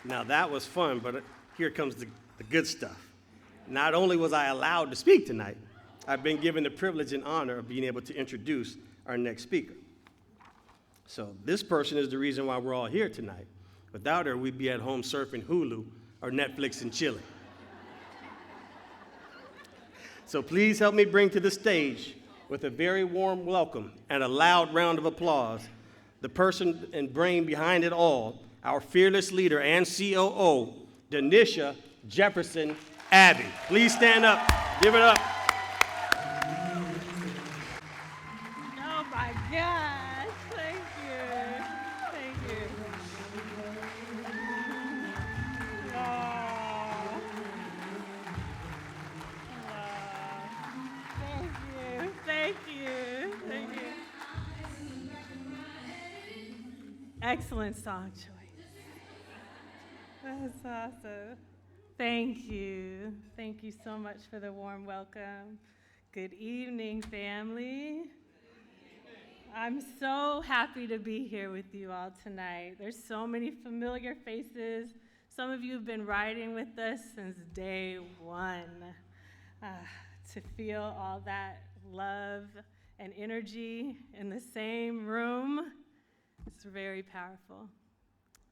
Now that was fun, but here comes the good stuff. Not only was I allowed to speak tonight, I've been given the privilege and honor of being able to introduce our next speaker. So this person is the reason why we're all here tonight. Without her, we'd be at home surfing Hulu or Netflix and chilling. So please help me bring to the stage, with a very warm welcome and a loud round of applause, the person and brain behind it all, our fearless leader and COO, Danisha Jefferson-Abye. Please stand up. Give it up. Oh my gosh, thank you. Thank you. Thank you. Excellent song choice. That's awesome. Thank you. Thank you so much for the warm welcome. Good evening, family. I'm so happy to be here with you all tonight. There's so many familiar faces. Some of you have been riding with us since day one. To feel all that love and energy in the same room, it's very powerful.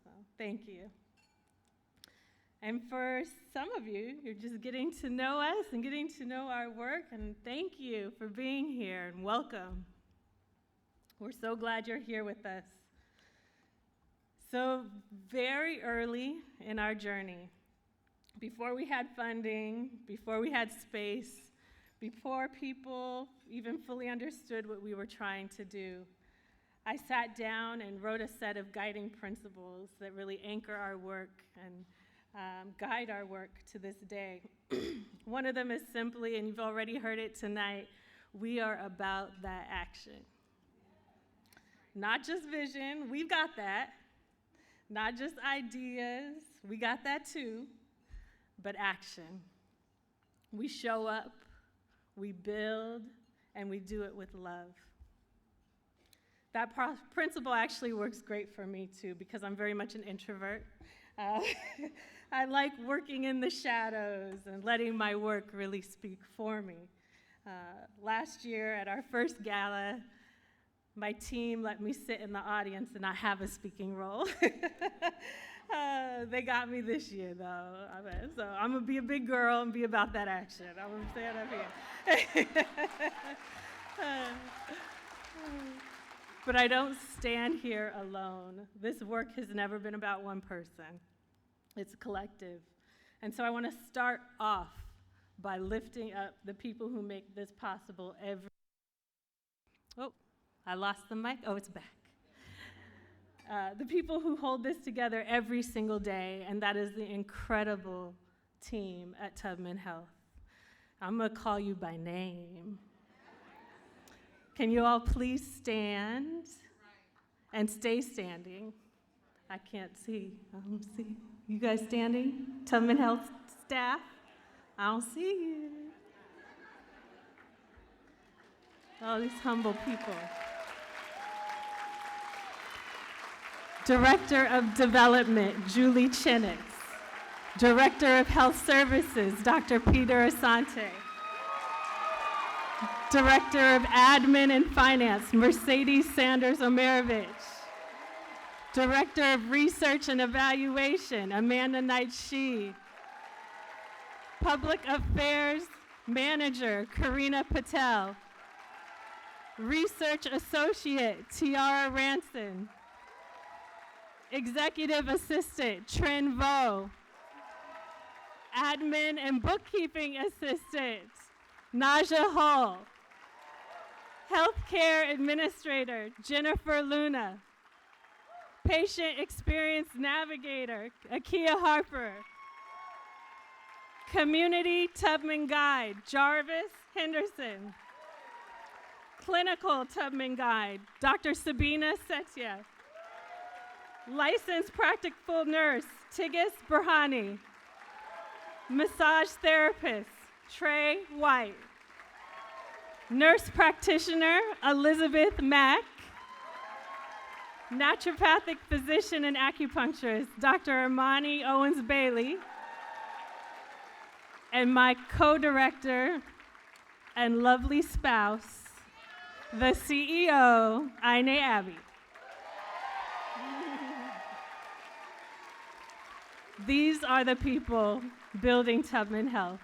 So thank you. And for some of you, you're just getting to know us and getting to know our work, and thank you for being here and welcome. We're so glad you're here with us. So very early in our journey, before we had funding, before we had space, before people even fully understood what we were trying to do, I sat down and wrote a set of guiding principles that really anchor our work and guide our work to this day. One of them is simply, and you've already heard it tonight, we are about that action. Not just vision, we've got that. Not just ideas, we got that too, but action. We show up, we build, and we do it with love. That principle actually works great for me too, because I'm very much an introvert. I like working in the shadows and letting my work really speak for me. Last year at our first gala, my team let me sit in the audience and not have a speaking role. They got me this year, though. So I'm going to be a big girl and be about that action. I'm going to stand up here. But I don't stand here alone. This work has never been about one person. It's a collective. And so I want to start off by lifting up the people who make this possible every... Oh, I lost the mic. Oh, it's back. The people who hold this together every single day, and that is the incredible team at Tubman Health. I'm going to call you by name. Can you all please stand and stay standing? I can't see. I don't see. You guys standing? Tubman Health staff? I don't see you. All these humble people. Director of Development, Julie Chinitz. Director of Health Services, Dr. Peter Asante. Director of Admin and Finance, Mercedes Sanders-Omerovich. Director of Research and Evaluation, Amanda Knight-Shee. Public Affairs Manager, Karina Patel. Research Associate, Tiara Ranson. Executive Assistant, Trin Vo. Admin and Bookkeeping Assistant, Naja Hall. Healthcare Administrator, Jennifer Luna. Patient Experience Navigator, Akia Harper. Community Tubman Guide, Jarvis Henderson. Clinical Tubman Guide, Dr. Sabina Setia. Licensed Practical Nurse, Tigis Burhani. Massage Therapist, Trey White. Nurse Practitioner, Elizabeth Mack. naturopathic physician and acupuncturist, Dr. Armani Owens-Bailey, and my co-director and lovely spouse, the CEO, Jefferson-Abye. These are the people building Tubman Health.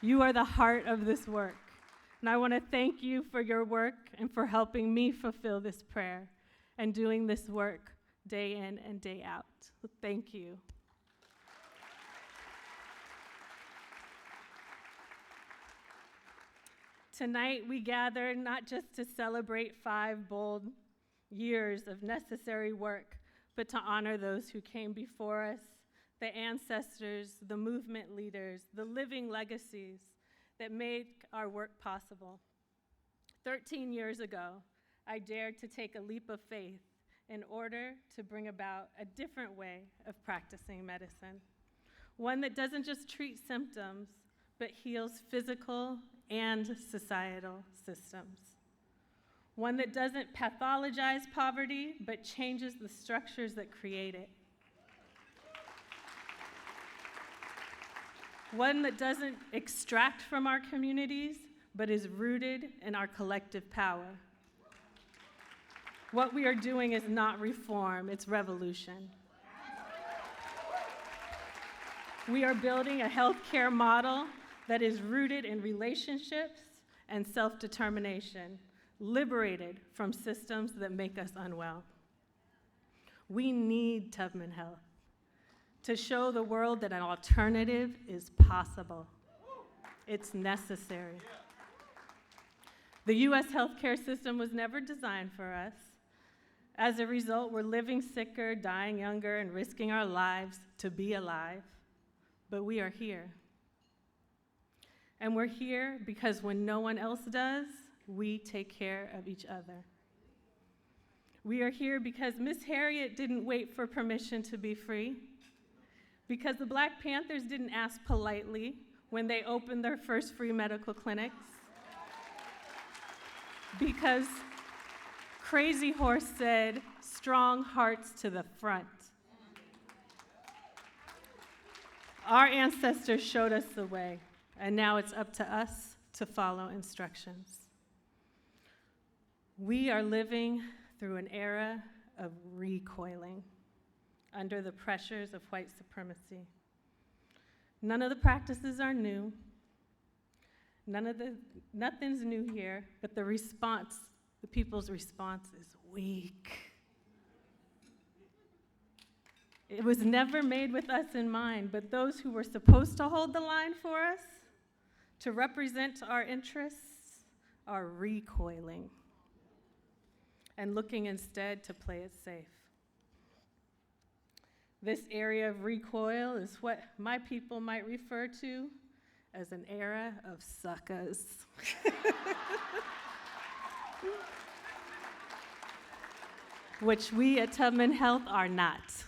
You are the heart of this work. And I want to thank you for your work and for helping me fulfill this prayer and doing this work day in and day out. So thank you. Tonight we gather not just to celebrate 5 bold years of necessary work, but to honor those who came before us, the ancestors, the movement leaders, the living legacies that make our work possible. 13 years ago, I dared to take a leap of faith in order to bring about a different way of practicing medicine, one that doesn't just treat symptoms, but heals physical and societal systems. One that doesn't pathologize poverty, but changes the structures that create it. One that doesn't extract from our communities, but is rooted in our collective power. What we are doing is not reform, it's revolution. We are building a healthcare model that is rooted in relationships and self-determination, liberated from systems that make us unwell. We need Tubman Health to show the world that an alternative is possible. It's necessary. The US healthcare system was never designed for us. As a result, we're living sicker, dying younger, and risking our lives to be alive. But we are here. And we're here because when no one else does, we take care of each other. We are here because Miss Harriet didn't wait for permission to be free, because the Black Panthers didn't ask politely when they opened their first free medical clinics, because Crazy Horse said, "Strong hearts to the front." Our ancestors showed us the way, and now it's up to us to follow instructions. We are living through an era of recoiling under the pressures of white supremacy. None of the practices are new. Nothing's new here, but the response, the people's response is weak. It was never made with us in mind, but those who were supposed to hold the line for us, to represent our interests, are recoiling and looking instead to play it safe. This area of recoil is what my people might refer to as an era of suckers. Which we at Tubman Health are not.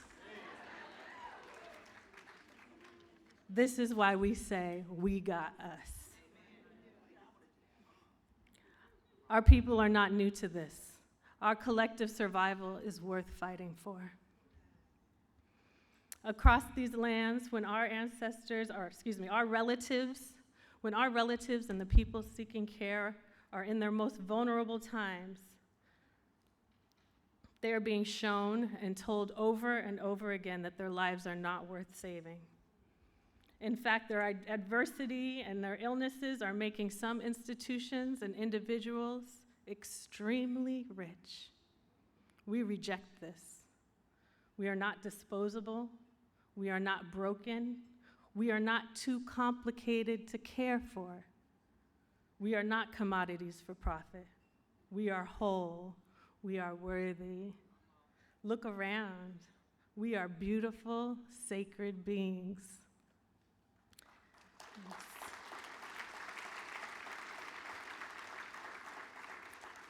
This is why we say, we got us. Our people are not new to this. Our collective survival is worth fighting for. Across these lands, when our relatives and the people seeking care are in their most vulnerable times, they are being shown and told over and over again that their lives are not worth saving. In fact, their adversity and their illnesses are making some institutions and individuals extremely rich. We reject this. We are not disposable. We are not broken. We are not too complicated to care for. We are not commodities for profit. We are whole. We are worthy. Look around. We are beautiful, sacred beings.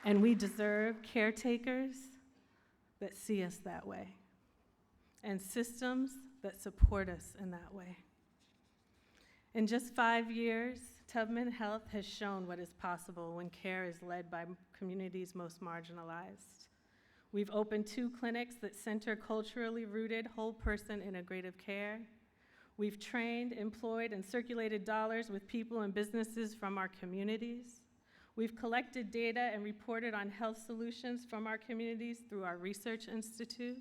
And we deserve caretakers that see us that way, and systems that support us in that way. In just 5 years, Tubman Health has shown what is possible when care is led by communities most marginalized. We've opened 2 clinics that center culturally rooted whole person integrative care. We've trained, employed, and circulated dollars with people and businesses from our communities. We've collected data and reported on health solutions from our communities through our research institute.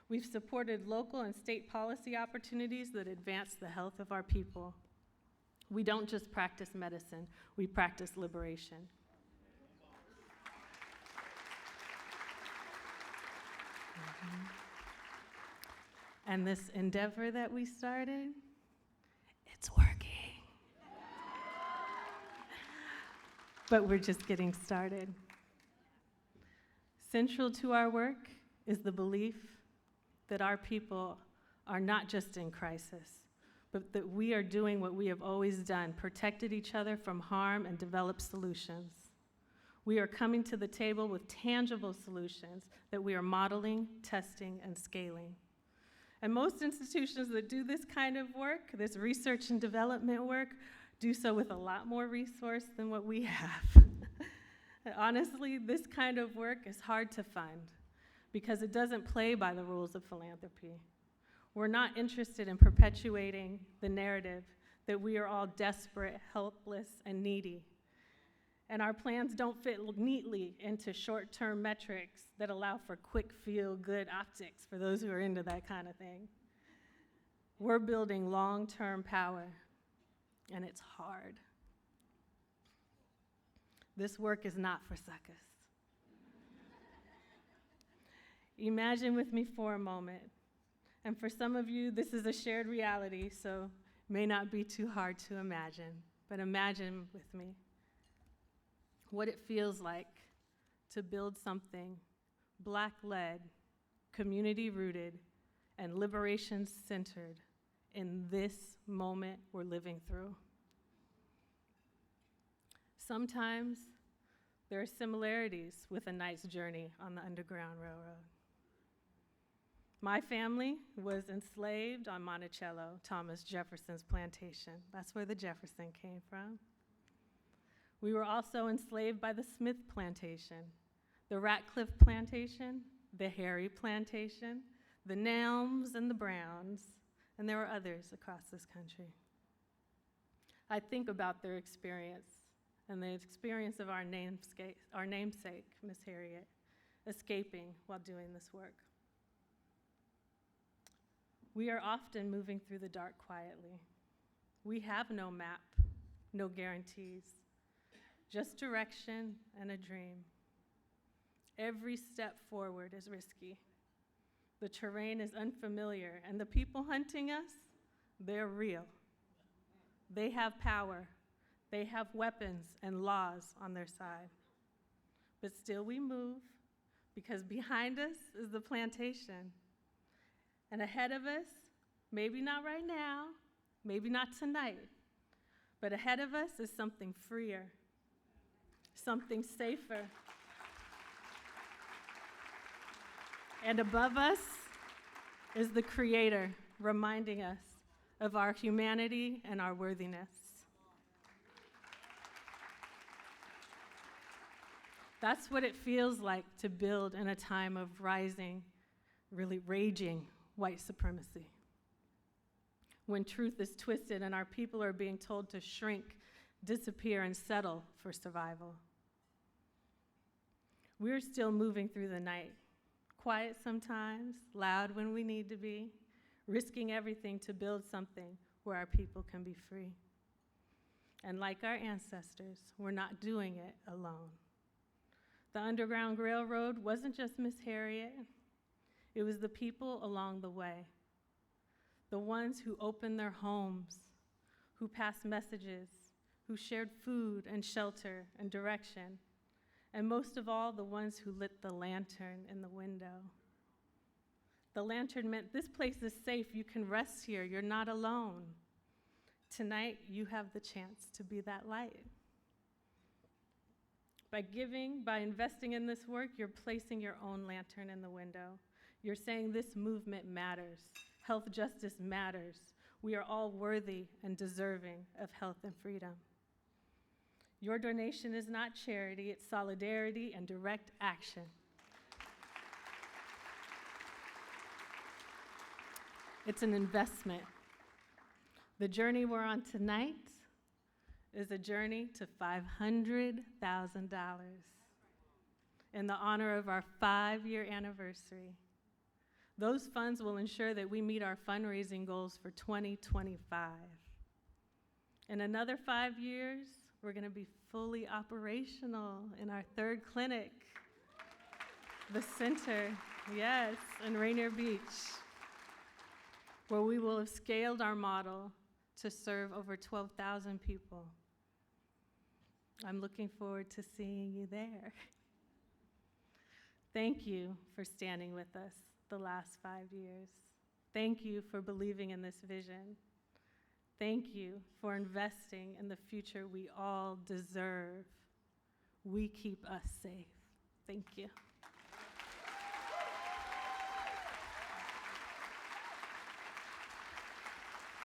We've supported local and state policy opportunities that advance the health of our people. We don't just practice medicine, we practice liberation. And this endeavor that we started, it's working. But we're just getting started. Central to our work is the belief that our people are not just in crisis, but that we are doing what we have always done, protected each other from harm and developed solutions. We are coming to the table with tangible solutions that we are modeling, testing, and scaling. And most institutions that do this kind of work, this research and development work, do so with a lot more resource than what we have. Honestly, this kind of work is hard to fund because it doesn't play by the rules of philanthropy. We're not interested in perpetuating the narrative that we are all desperate, helpless, and needy. And our plans don't fit neatly into short-term metrics that allow for quick feel-good optics for those who are into that kind of thing. We're building long-term power, and it's hard. This work is not for suckers. Imagine with me for a moment, and for some of you, this is a shared reality, so it may not be too hard to imagine, but imagine with me what it feels like to build something Black-led, community-rooted, and liberation-centered in this moment we're living through. Sometimes there are similarities with a night's journey on the Underground Railroad. My family was enslaved on Monticello, Thomas Jefferson's plantation. That's where the Jefferson came from. We were also enslaved by the Smith plantation, the Ratcliffe plantation, the Harry plantation, the Nelms and the Browns, and there were others across this country. I think about their experience and the experience of our namesake, Miss Harriet, escaping while doing this work. We are often moving through the dark quietly. We have no map, no guarantees, just direction and a dream. Every step forward is risky. The terrain is unfamiliar, and the people hunting us, they're real. They have power. They have weapons and laws on their side. But still we move, because behind us is the plantation. And ahead of us, maybe not right now, maybe not tonight, but ahead of us is something freer, something safer. And above us is the Creator reminding us of our humanity and our worthiness. That's what it feels like to build in a time of rising, really raging white supremacy. When truth is twisted and our people are being told to shrink, disappear, and settle for survival. We're still moving through the night, quiet sometimes, loud when we need to be, risking everything to build something where our people can be free. And like our ancestors, we're not doing it alone. The Underground Railroad wasn't just Miss Harriet. It was the people along the way, the ones who opened their homes, who passed messages, who shared food and shelter and direction, and most of all, the ones who lit the lantern in the window. The lantern meant this place is safe, you can rest here, you're not alone. Tonight, you have the chance to be that light. By giving, by investing in this work, you're placing your own lantern in the window. You're saying this movement matters. Health justice matters. We are all worthy and deserving of health and freedom. Your donation is not charity, it's solidarity and direct action. It's an investment. The journey we're on tonight is a journey to $500,000 in the honor of our 5-year anniversary. Those funds will ensure that we meet our fundraising goals for 2025. In another 5 years, we're going to be fully operational in our 3rd clinic, the center, yes, in Rainier Beach, where we will have scaled our model to serve over 12,000 people. I'm looking forward to seeing you there. Thank you for standing with us the last 5 years. Thank you for believing in this vision. Thank you for investing in the future we all deserve. We keep us safe. Thank you.